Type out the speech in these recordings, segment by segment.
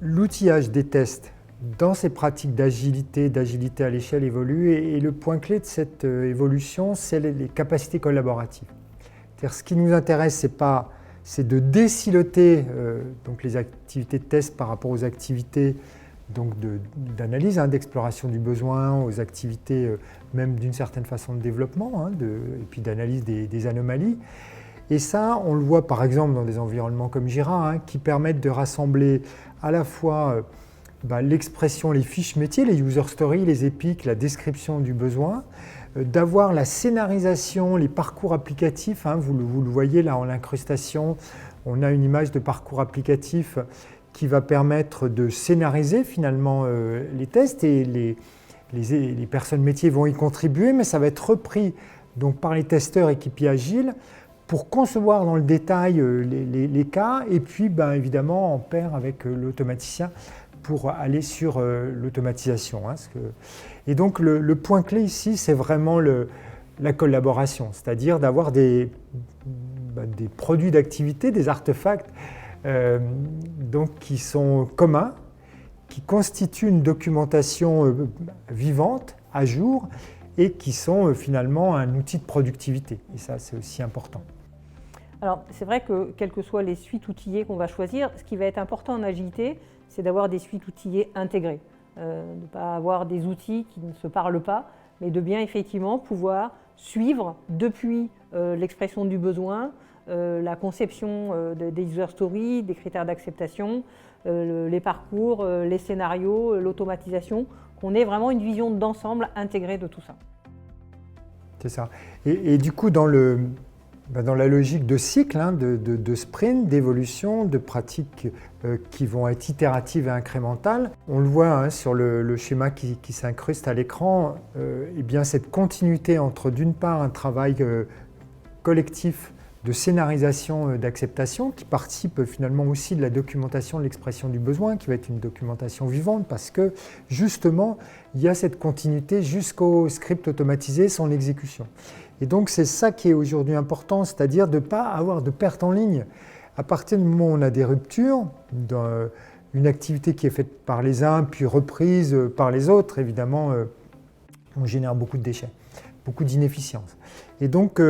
l'outillage des tests dans ces pratiques d'agilité à l'échelle évolue et le point clé de cette évolution, c'est les capacités collaboratives. C'est-à-dire, ce qui nous intéresse, c'est de désiloter donc les activités de test par rapport aux activités d'analyse, d'exploration du besoin, aux activités même d'une certaine façon de développement, et puis d'analyse des anomalies. Et ça, on le voit par exemple dans des environnements comme Jira, qui permettent de rassembler à la fois l'expression, les fiches métiers, les user stories, les épiques, la description du besoin, d'avoir la scénarisation, les parcours applicatifs. Vous le voyez là en incrustation, on a une image de parcours applicatif qui va permettre de scénariser finalement les tests et les personnes métiers vont y contribuer, mais ça va être repris donc, par les testeurs équipiers agiles pour concevoir dans le détail les cas et puis évidemment en pair avec l'automaticien pour aller sur l'automatisation. Et donc le point clé ici, c'est vraiment la collaboration, c'est-à-dire d'avoir des produits d'activité, des artefacts donc, qui sont communs, qui constituent une documentation vivante, à jour, et qui sont finalement un outil de productivité. Et ça, c'est aussi important. Alors, c'est vrai que quelles que soient les suites outillées qu'on va choisir, ce qui va être important en agilité, c'est d'avoir des suites outillées intégrées. De ne pas avoir des outils qui ne se parlent pas, mais de bien effectivement pouvoir suivre depuis l'expression du besoin, la conception des user stories, des critères d'acceptation, les parcours, les scénarios, l'automatisation, qu'on ait vraiment une vision d'ensemble intégrée de tout ça. C'est ça. Et du coup, dans la logique de cycle, de sprint, d'évolution, de pratiques qui vont être itératives et incrémentales, on le voit sur le schéma qui s'incruste à l'écran, et bien cette continuité entre d'une part un travail collectif de scénarisation, d'acceptation, qui participe finalement aussi de la documentation de l'expression du besoin, qui va être une documentation vivante, parce que justement, il y a cette continuité jusqu'au script automatisé, son exécution. Et donc c'est ça qui est aujourd'hui important, c'est-à-dire de ne pas avoir de perte en ligne. À partir du moment où on a des ruptures, une activité qui est faite par les uns, puis reprise par les autres, évidemment, on génère beaucoup de déchets, beaucoup d'inefficience. Et donc,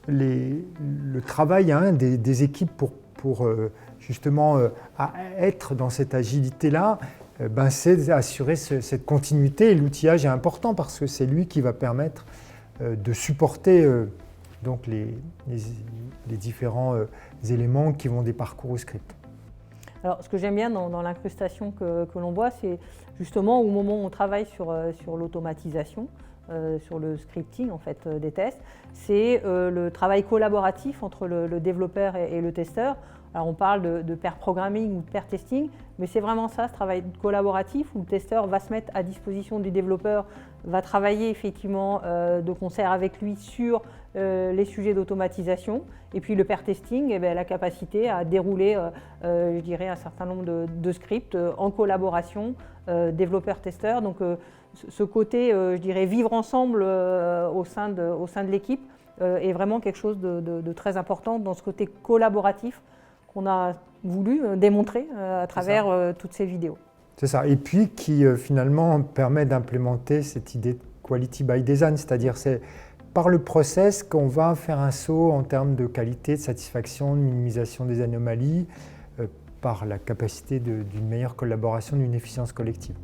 le travail des équipes pour justement être dans cette agilité-là, c'est d'assurer cette continuité. Et l'outillage est important parce que c'est lui qui va permettre de supporter donc les différents éléments qui vont des parcours au script. Alors, ce que j'aime bien dans l'incrustation que l'on voit, c'est justement au moment où on travaille sur l'automatisation, sur le scripting en fait, des tests, c'est le travail collaboratif entre le développeur et le testeur. Alors on parle de pair programming ou de pair testing, mais c'est vraiment ça, ce travail collaboratif où le testeur va se mettre à disposition du développeur, va travailler effectivement de concert avec lui sur les sujets d'automatisation. Et puis le pair testing, la capacité à dérouler, je dirais, un certain nombre de scripts en collaboration développeur-testeur. Donc ce côté, je dirais, vivre ensemble au sein de l'équipe est vraiment quelque chose de très important dans ce côté collaboratif qu'on a voulu démontrer à travers toutes ces vidéos. C'est ça, et puis qui finalement permet d'implémenter cette idée de quality by design, c'est-à-dire c'est par le process qu'on va faire un saut en termes de qualité, de satisfaction, de minimisation des anomalies, par la capacité d'une meilleure collaboration, d'une efficience collective.